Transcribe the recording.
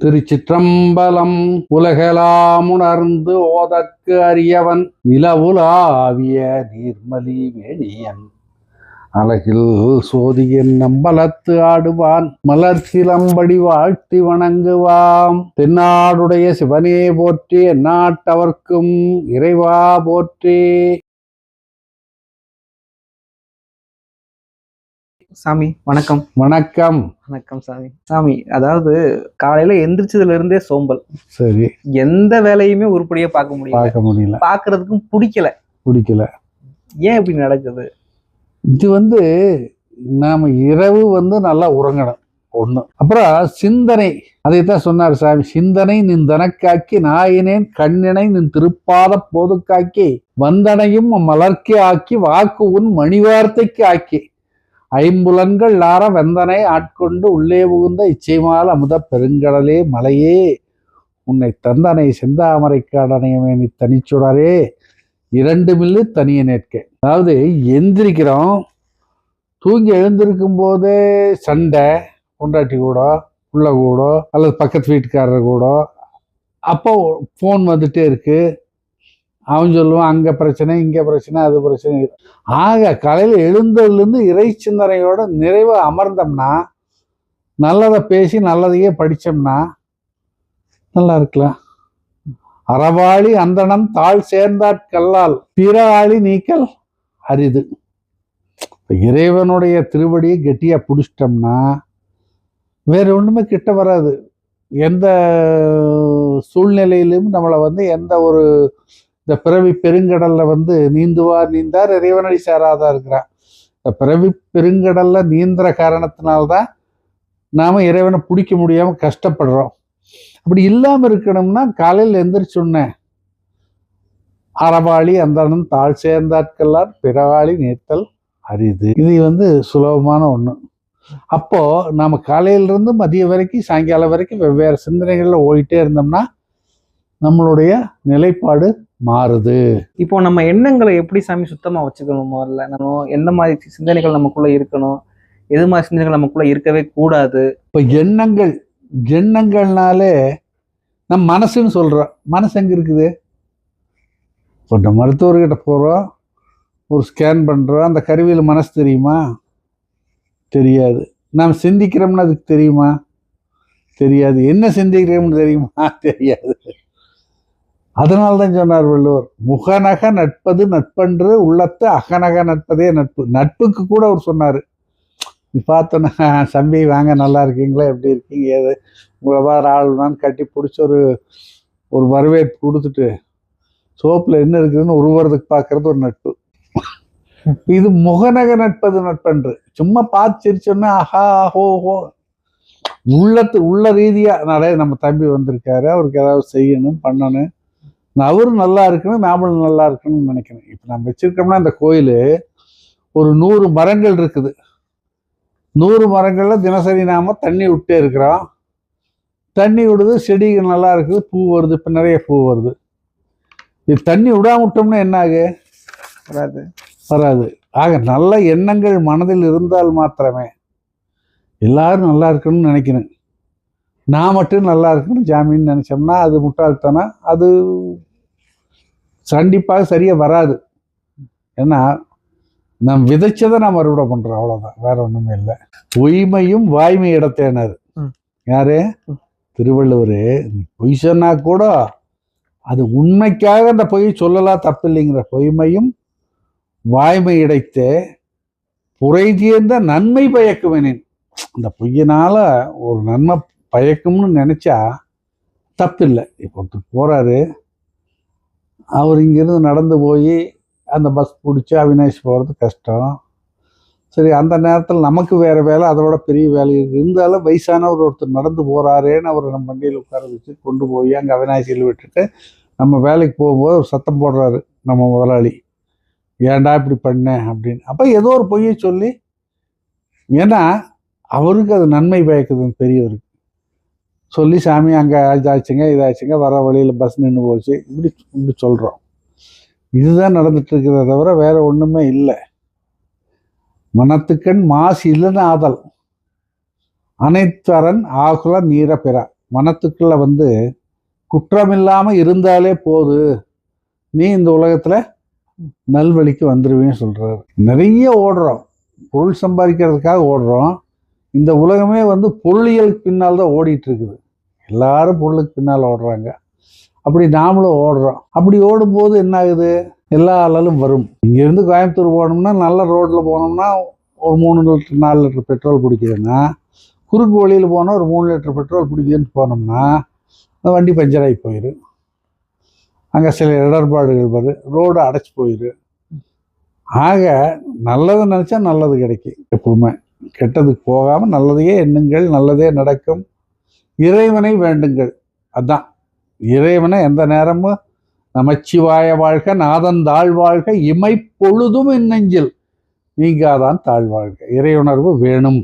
திருச்சிற்றம்பலம். உலகெலாம் உணர்ந்து ஓதற்கு அறியவன் நிலவுலாவிய நீர்மலி வேணியன் அழகில் சோதியின் நம்பலத்து ஆடுவான் மலர் சிலம்படி வாழ்த்தி வணங்குவாம். தென்னாடுடைய சிவனே போற்றி, எந்நாட்டவர்க்கும் இறைவா போற்றி. சாமி வணக்கம். வணக்கம். வணக்கம் சாமி. சாமி, அதாவது காலையில எந்திரிச்சதுல இருந்தே சோம்பல். சரி. எந்த வேலையுமே உருப்படியா பார்க்க முடியல. பார்க்கறதுக்கும் பிடிக்கல. ஏன் இப்படி நடக்குது? இது நாம இரவு நல்லா உறங்கணும் ஒண்ணு. அப்புறம் சிந்தனை, அதைத்தான் சொன்னார் சாமி. சிந்தனை நின் தனக்காக்கி நாயினேன் கண்ணினை நின் திருப்பாத போதுக்காக்கி வந்தனையும் மலர்க்கே ஆக்கி வாக்கு உன் மணிவார்த்தைக்கு ஆக்கி ஐம்புலன்கள் லார வெந்தனை ஆட்கொண்டு உள்ளே புகுந்த இச்சைமால் அமுத பெருங்கடலே மலையே உன்னை தந்தனை செந்தாமரை காடனையமே நீ தனிச்சுடரே இரண்டு மில்லு தனிய நேர்க்க. அதாவது எந்திரிக்கிறோம், தூங்கி எழுந்திருக்கும் போதே சண்டை, பொண்டாட்டி கூட உள்ள கூட அல்லது பக்கத்து வீட்டுக்காரர் கூட. அப்போ ஃபோன் வந்துட்டே இருக்கு. அவன் சொல்லுவான் அங்கே பிரச்சனை, இங்கே பிரச்சனை, அது பிரச்சனை. ஆக காலையில் எழுந்ததுலேருந்து இறை சிந்தனையோட நிறைவாக அமர்ந்தோம்னா, நல்லதை பேசி நல்லதையே படித்தோம்னா நல்லா இருக்கலாம். அறவாளி அந்தணன் தாழ் சேர்ந்தாட்கல்லால் பிற ஆளி நீக்கல் அரிது. இறைவனுடைய திருவடியை கெட்டியாக பிடிச்சிட்டோம்னா வேற ஒன்றுமே கிட்ட வராது. எந்த சூழ்நிலையிலும் நம்மளை எந்த ஒரு இந்த பிறவி பெருங்கடல்ல நீந்தார் இறைவனடி சேராதா இருக்கிறான். இந்த பிறவி பெருங்கடல்ல நீந்துற காரணத்தினால்தான் நாம இறைவனை பிடிக்க முடியாம கஷ்டப்படுறோம். அப்படி இல்லாம இருக்கணும்னா காலையில் எந்திரிச்சொன்னேன் அறவாளி அந்தணன் தாழ் சேர்ந்தாட்கெல்லாம் பிறவாளி நீத்தல் அரிது. இது சுலபமான ஒண்ணு. அப்போ நாம காலையிலிருந்து மதியம் வரைக்கும் சாயங்காலம் வரைக்கும் வெவ்வேறு சிந்தனைகள்ல ஓடிட்டே இருந்தோம்னா நம்மளுடைய நிலைப்பாடு மாறுது. இப்போ நம்ம எண்ணங்களை எப்படி சாமி சுத்தமா வச்சுக்கணும்? முதல்ல நம்ம எந்த மாதிரி சிந்தனைகள் நமக்குள்ள இருக்கணும், எது மாதிரி சிந்தனைகள் நமக்குள்ள இருக்கவே கூடாது? இப்போ எண்ணங்கள்னாலே நம்ம மனசுன்னு சொல்றோம். மனசு எங்க இருக்குது? இப்போ மருத்துவர்கிட்ட போறோம், ஒரு ஸ்கேன் பண்றோம், அந்த கருவியில் மனசு தெரியுமா? தெரியாது. நாம் சிந்திக்கிறோம்னு அதுக்கு தெரியுமா? தெரியாது. என்ன சிந்திக்கிறோம்னு தெரியுமா? தெரியாது. அதனால்தான் சொன்னார் வள்ளுவர், முகநக நட்பது நட்பன்று உள்ளத்து அகநக நட்பதே நட்பு. நட்புக்கு கூட அவர் சொன்னார். நீ பார்த்தோன்னா தம்பி வாங்க நல்லா இருக்கீங்களா, எப்படி இருக்கீங்க, ஏது உங்களை ஆளுனான்னு கட்டி பிடிச்சி ஒரு வரவேற்பு கொடுத்துட்டு சோப்பில் என்ன இருக்குதுன்னு உருவறதுக்கு பார்க்கறது ஒரு நட்பு. இது முகநக நட்பது நட்பன்று. சும்மா பார்த்து சிரிச்சோன்னா ஆஹா ஹோ உள்ள ரீதியா நிறைய நம்ம தம்பி வந்திருக்காரு, அவருக்கு ஏதாவது செய்யணும் பண்ணணும், அவரும் நல்லா இருக்கணும் நாமளும் நல்லா இருக்கணும்னு நினைக்கணும். இப்போ நம்ம வச்சிருக்கோம்னா இந்த கோயில் ஒரு 100 மரங்கள் இருக்குது. 100 மரங்கள்ல தினசரி நாம தண்ணி விட்டே இருக்கிறோம். தண்ணி விடுது, செடிகள் நல்லா இருக்குது, பூ வருது, இப்போ நிறைய பூ வருது. இது தண்ணி விடாம விட்டோம்னா என்ன ஆகு? வராது. ஆக நல்ல எண்ணங்கள் மனதில் இருந்தால் மாத்திரமே எல்லாரும் நல்லா இருக்கணும்னு நினைக்கணும். நான் மட்டும் நல்லா இருக்கணும் ஜாமீன் நினைச்சோம்னா அது முட்டாள்தானே. அது கண்டிப்பாக சரியா வராது. ஏன்னா நம் விதைச்சதை நாம் அறுவடை பண்றோம், அவ்வளவுதான், வேற ஒண்ணுமே இல்லை. பொய்மையும் வாய்மை இடத்தேனாரு யாரு? திருவள்ளுவர். பொய் சொன்னா கூட அது உண்மைக்காக அந்த பொய் சொல்லலாம், தப்பு இல்லைங்கிற. பொய்மையும் வாய்மை இடைத்தே புரை தீர்ந்த நன்மை பயக்குவேனேன். அந்த பொய்யினால ஒரு நன்மை பயக்கும்னு நினைச்சா தப்பு இல்லை. இப்போ ஒருத்தர் போறாரு, அவர் இங்கிருந்து நடந்து போய் அந்த பஸ் பிடிச்சி அவினாஷ் போகிறது கஷ்டம். சரி, அந்த நேரத்தில் நமக்கு வேற வேலை, அதோட பெரிய வேலை இருந்தாலும் வயசானவர் ஒருத்தர் நடந்து போறாரேன்னு அவர் நம்ம வண்டியில் உட்கார வச்சு கொண்டு போய் அங்கே அவினாஷியில் விட்டுட்டு நம்ம வேலைக்கு போகும்போது ஒரு சத்தம் போடுறாரு நம்ம முதலாளி, ஏன்டா இப்படி பண்ணேன் அப்படின்னு. அப்போ ஏதோ ஒரு பொய்யை சொல்லி, ஏன்னா அவருக்கு அது நன்மை பயக்குதுன்னு பெரியவருக்கு சொல்லி, சாமி அங்கே இதாச்சுங்க இதாச்சுங்க, வர வழியில் பஸ் நின்று போச்சு, இப்படி சொல்கிறோம். இதுதான் நடந்துட்டு இருக்கிறத தவிர வேற ஒன்றுமே இல்லை. மனத்துக்கண் மாசு இல்லைன்னு ஆதல் அனைத்தரன் ஆகுல நீர பெறா. மனத்துக்குள்ள வந்து குற்றமில்லாமல் இருந்தாலே போது, நீ இந்த உலகத்தில் நல்வழிக்கு வந்துடுவேன்னு சொல்கிறாரு. நிறைய ஓடுறோம், பொருள் சம்பாதிக்கிறதுக்காக ஓடுறோம். இந்த உலகமே வந்து பொருளியலுக்கு பின்னால் தான் ஓடிட்டு இருக்குது. எல்லாரும் பொருளுக்கு பின்னால் ஓடுறாங்க. அப்படி நாமளும் ஓடுறோம். அப்படி ஓடும்போது என்ன ஆகுது? எல்லா ஆளாலும் வரும். இங்கேருந்து கோயம்புத்தூர் போனோம்னா நல்ல ரோட்டில் போனோம்னா ஒரு 3 லிட்டர் 4 லிட்டர் பெட்ரோல் பிடிக்குதுன்னா, குறுக்கு வழியில் போனால் ஒரு 3 லிட்டர் பெட்ரோல் பிடிக்குதுன்னு போனோம்னா அந்த வண்டி பஞ்சர் ஆகி போயிடும். அங்கே சில இடர்பாடுகள் வரும், ரோடு அடைச்சி போயிடும். ஆக நல்லதை நினச்சா நல்லது கிடைக்கும். எப்பவுமே கெட்டதுக்கு போகாமல் நல்லதையே எண்ணுங்கள், நல்லதே நடக்கும். இறைவனை வேண்டுங்கள். அதான் இறைவனை எந்த நேரமும் நமச்சிவாய வாழ்க, நாதன் தாழ்வாழ்க, இமை பொழுதும் நெஞ்சில் நீங்காதான் தாழ்வாழ்க. இறையுணர்வு வேணும்.